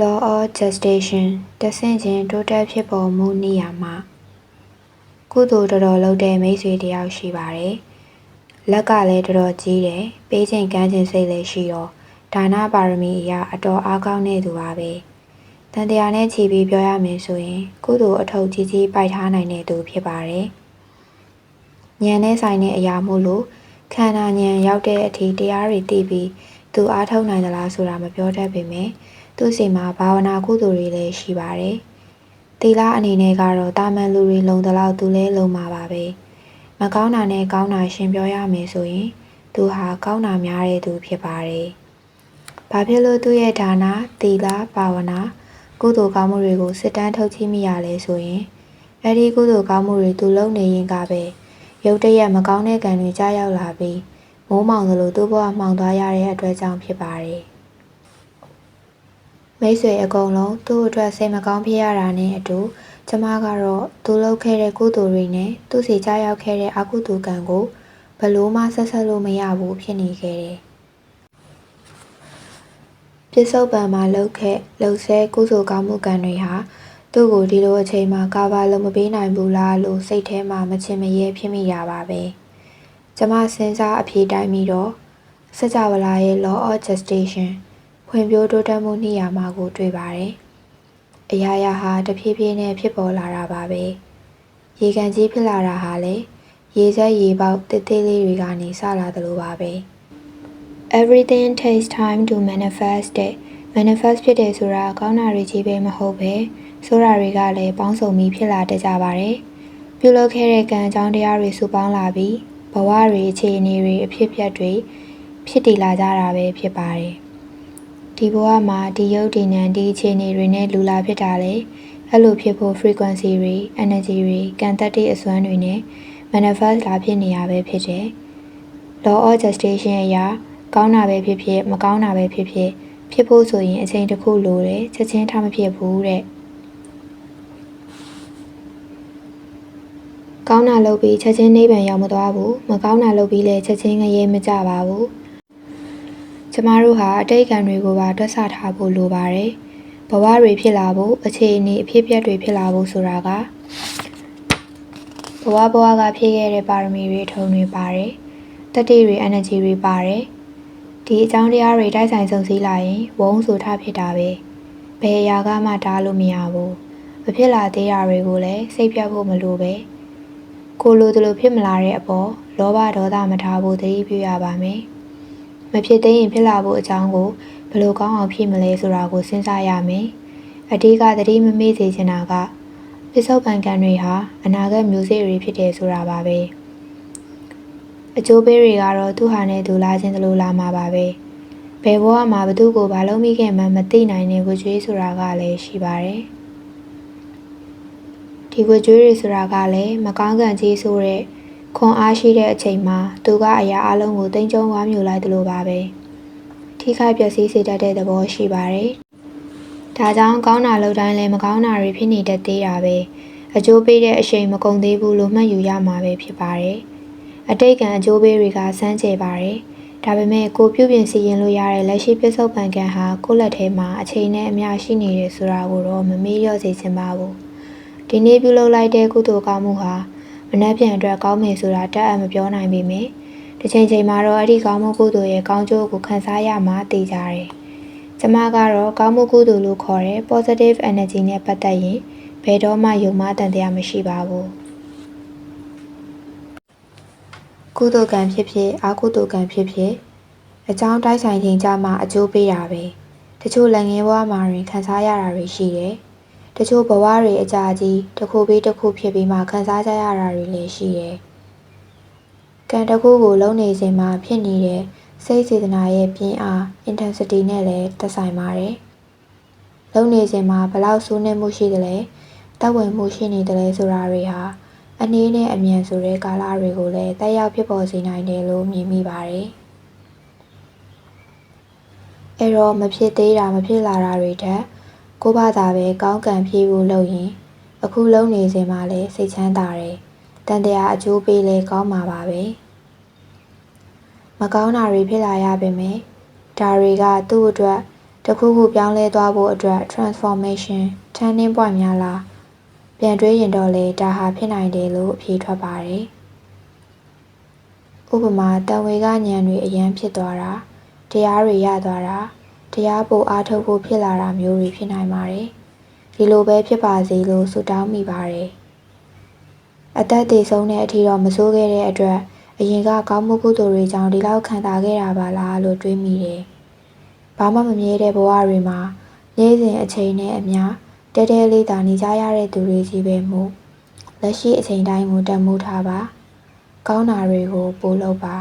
Law of gestation တဆင့်ချင်းတိုးတက်ဖြစ်ပေါ်မှုနေရာမှာကုသိုလ်တော်တော်လုပ်တဲ့မိတ်ဆွေတယောက်ရှိပါတယ်။လက်ကလည်းတော်တော်ကြီးတယ်။ပေးချိန်ကမ်းချိန်စိတ်လည်းရှိတော့ဒါနပါရမီအရာအတော်အားကောင်းနေသူပါပဲ။တန်တရားနဲ့ချီပြီးပြောရမယ်ဆိုရင်ကုသိုလ်အထောက်ကြီးကြီးပိုက်ထားနိုင်တဲ့သူဖြစ်ပါတယ်။ဉာဏ်နဲ့ဆိုင်တဲ့အရာမို့လို့ခန္ဓာဉာဏ်ရောက်တဲ့အထိတရားတွေသိပြီးသူအားထုတ်နိုင်သလားဆိုတာမပြောတတ်ပေမဲ့သူ့စီမှာဘာဝနာကုသိုလ်တွေလည်းရှိပါတယ်။သီလအနေနဲ့ကတော့တာမန်လူတွေလုံသလောက်သူလည်းလုံမှာပါပဲ။မကောင်းတာနဲ့ကောင်းတာရှင်ပြောရမယ်ဆိုရင်သူဟာကောင်းတာများတဲ့သူဖြစ်ပါတယ်။ဘာဖြစ်လို့သူ့ရဲ့ဒါနသီလဘာဝနာကုသိုလ်ကောင်းမှုတွေကိုစစ်တမ်းထုတ်ကြည့်မိရလဲဆိုရင်အဲ့ဒီကုသိုလ်ကောင်းမှုတွေသူလုပ်နေရင်ကပဲရုတ်တရက်မကောင်းတဲ့ကံတွေကြားရောက်လာပြီးမိုးမောင်သလိုသူ့ဘဝမှောင်သွားရတဲ့အတွက်ကြောင့်ဖြစ်ပါတယ်။မိတ်ဆွေအကုန်လုံးသူ့အတွက်စိတ်မကောင်းဖြစ်ရတာနဲ့အတူကျမကတော့သူလုပ်ခဲ့တဲ့ကုသိုလ်တွေနဲ့သူ့စီကြားရောက်ခဲ့တဲ့အကုသိုလ်ကံကိုဘလို့မှဆက်ဆက်လို့မရဘူးဖြစ်နေခဲ့တယ်။ပြစ္ဆုတ်ပံမှာလှုပ်ဆဲကုသိုလ်ကောင်းမှုကံတွေဟာသူ့ကိုဒီလိုအချိန်မှာကာဗာလုံးမပေးနိုင်ဘူးလားလို့စိတ်ထဲမှာမချင်မရဲဖြစ်မိရပါပဲ။ကျမစဉ်းစားအဖြေတိုင်းပြီးတော့စကြဝဠာရဲ့ law of gestation ဖွံ့ဖြိုးတိုးတက်မှုနေရာမှာကိုတွေ့ပါတယ်။အရာရာဟာတဖြည်းဖြည်းနဲ့ဖြစ်ပေါ်လာတာပါပဲ။ရေကန်ကြီးဖြစ်လာတာဟာလည်းရေစက်ရေပေါက်တစ်သေးလေးတွေကနေစလာသလိုပါပဲ။ Everything takes time to manifest it. manifest ဖြစ်တယ်ဆိုတာကောင်းတာတွေကြီးပဲမဟုတ်ပဲဆိုးတာတွေကလည်းပေါင်းစုံပြီးဖြစ်လာတတ်ကြပါတယ်။ပြုလုပ်ခဲ့တဲ့ကံအကြောင်းတရားတွေစုပေါင်းလာပြီးဘဝတွေအခြေအနေတွေအဖြစ်အပျက်တွေဖြစ်တည်လာကြတာပဲဖြစ်ပါတယ်။ဒီဘဝမှာဒီယုတ်ဒီနံဒီအခြေအနေတွေနဲ့လူလာဖြစ်တာလေအဲ့လိုဖြစ်ဖို့ frequency တွေ energy တွေကံတက်တဲ့အစွမ်းတွေနဲ့ manifest လာဖြစ်နေရပဲဖြစ်တယ်။ law of gestation အရာကောင်းတာပဲဖြစ်ဖြစ်မကောင်းတာပဲဖြစ်ဖြစ်ဖြစ်ဖို့ဆိုရင်အချိန်တစ်ခုလိုတယ်ချက်ချင်းထမဖြစ်ဘူးတဲ့။ကောင်းတာလုပ်ပြီးချက်ချင်းနိဗ္ဗာန်ရောက်မသွားဘူးမကောင်းတာလုပ်ပြီးလည်းချက်ချင်းငရဲမကြပါဘူး။ကျမတို့ဟာအတိတ်ကံတွေကိုပါတွက်ဆထားဖို့လိုပါတယ်။ဘဝတွေဖြစ်လာဖို့အခြေအနေအဖြစ်အပျက်တွေဖြစ်လာဖို့ဆိုတာကဘဝကဖြစ်ခဲ့တဲ့ပါရမီတွေထုံတွေပါတယ်။တတိတွေ energy တွေပါတယ်။ဒီအကြောင်းတရားတွေတိုက်ဆိုင်စုံစည်းလာရင်ဝုန်းဆိုထဖြစ်တာပဲ။ဘယ်အရာကမှတားလို့မရဘူး။မဖြစ်လာသေးတာတွေကိုလည်းစိတ်ပြတ်ဖို့မလိုပဲ။ကိုလိုလိုဖြစ်မလာတဲ့အပေါ်လောဘဒေါသမထားဖို့သတိပြုရပါမယ်။မဖြစ်သေးရင်ဖြစ်လာဖို့အကြောင်းကိုဘယ်လိုကောင်းအောင်ဖြည့်မလဲဆိုတာကိုစဉ်းစားရမယ်။အဓိကသတိမမေ့စေချင်တာကပစ္စုပန်ကံတွေဟာအနာဂတ်မျိုးစေ့တွေဖြစ်တယ်ဆိုတာပါပဲ။အကျိုးပေးတွေကတော့သူ့ဟာနဲ့သူလာခြင်းတလို့လာမှာပါပဲ။ဘယ်ဘဝမှာဘသူ့ကိုဘာလို့မိခဲ့မှမသိနိုင်တဲ့ဝကြွေးဆိုတာကလည်းရှိပါတယ်။ဒီဝကြွေးတွေဆိုတာကလည်းမကောင်းကံကြီးဆိုတဲ့ခွန်အားရှိတဲ့အချိန်မှာသူကအရာအလုံးကိုတင်ကြုံဝါမျိုးလိုက်တယ်လို့ပါပဲထိခိုက်ပျက်စီးစေတတ်တဲ့သဘောရှိပါတယ်ဒါကြောင့်ကောင်းတာလုပ်တိုင်းလည်းမကောင်းတာတွေဖြစ်နေတတ်သေးတာပဲအကျိုးပေးတဲ့အရှိန်မကုန်သေးဘူးလို့မှတ်ယူရမှာပဲဖြစ်ပါတယ်အတိတ်ကံအကျိုးပေးတွေကစမ်းကြယ်ပါတယ်ဒါပေမဲ့ကိုပြုပြင်စီရင်လို့ရတဲ့လက်ရှိပစ္စုပန်ကံဟာကိုယ့်လက်ထဲမှာအချိန်နဲ့အမျှရှိနေတယ်ဆိုတာကိုတော့မမေ့လျော့စေချင်ပါဘူးဒီနေ့ပြုလုပ်လိုက်တဲ့ကုသိုလ်ကောင်းမှုဟာမနှက်ပြန်အတွက်ကောင်းမယ်ဆိုတာတတ်အပ်မပြောနိုင်ပေမဲ့တစ်ချိန်မှာတော့အဲ့ဒီကောင်းမှုကုသိုလ်ရဲ့ကောင်းကျိုးကိုခံစားရမှာသိကြတယ်။ကျမကတော့ကောင်းမှုကုသိုလ်လို့ခေါ်တဲ့ positive energy နဲ့ပတ်သက်ရင်ဘယ်တော့မှယုံမှားတန်တရားမရှိပါဘူး။ကုသိုလ်ကံဖြစ်ဖြစ်အကုသိုလ်ကံဖြစ်ဖြစ်အကြောင်းတိုက်ဆိုင်ခြင်းကြမှာအကျိုးပေးတာပဲ။တချို့လက်ငယ်ဘဝမှာတွင်ခံစားရတာတွေရှိတယ်။တချို့ဘဝတွေအကြာကြီးတစ်ခုပြီးတစ်ခုဖြစ်ပြီးမှခံစားကြရတာတွေလည်းရှိတယ်။ကံတစ်ခုကိုလုံနေစဉ်မှာဖြစ်နေတဲ့စိတ်စေတနာရဲ့ပြင်းအား intensity နဲ့လည်းသက်ဆိုင်ပါတယ်။လုံနေစဉ်မှာဘလောက်ဆိုးနှက်မှုရှိသလဲတောက်ဝင်မှုရှိနေတယ်လဲဆိုတာတွေဟာအနည်းနဲ့အမြန်ဆိုတဲ့ကာလတွေကိုလည်းတက်ရောက်ဖြစ်ပေါ်စေနိုင်တယ်လို့မြင်မိပါတယ်။အဲ့တော့မဖြစ်သေးတာမဖြစ်လာတာတွေထက်ကိုယ့်ဘာသာပဲကောင်းကံဖြည့်ဖို့လုပ်ရင်အခုလုံနေစဉ်မှာလည်းစိတ်ချမ်းသာတယ်တန်တရားအကျိုးပေးလဲကောင်းမှာပါပဲမကောင်းတာတွေဖြစ်လာရပေမဲ့ဒါတွေကသူ့အတွက်တ တစ်ခုခုပြောင်းလဲသွားဖို့အတွက် transformation turning point များလားပြန်တွေးရင်တော့လေဒါဟာဖြစ်နိုင်တယ်လို့အဖြေထွက်ပါတယ်ဥပမာတန်ဝေကဉာဏ်တွေအရန်ဖြစ်သွားတာတရားတွေရသွားတာတရားပိုအားထုတ်ဖို့ဖြစ်လာတာမျိုးတွေဖြစ်နိုင်ပါတယ်ဒီလိုပဲဖြစ်ပါစေလို့ဆုတောင်းမိပါတယ်အသက်သေဆုံးတဲ့အထိတော့မဆိုးခဲ့တဲ့အတွက်အရင်ကကောင်းမှုကုသိုလ်တွေကြောင့်ဒီလောက်ခံစားခဲ့တာပါလားလို့တွေးမိတယ်ဘာမှမမြဲတဲ့ဘဝတွေမှာနေ့စဉ်အချိန်နဲ့အမျှတဲတဲလေးသာနေကြရတဲ့သူတွေကြီးပဲမို့လက်ရှိအချိန်တိုင်းကိုတန်ဖိုးထားပါကောင်းတာတွေကိုပို့လုပ်ပါ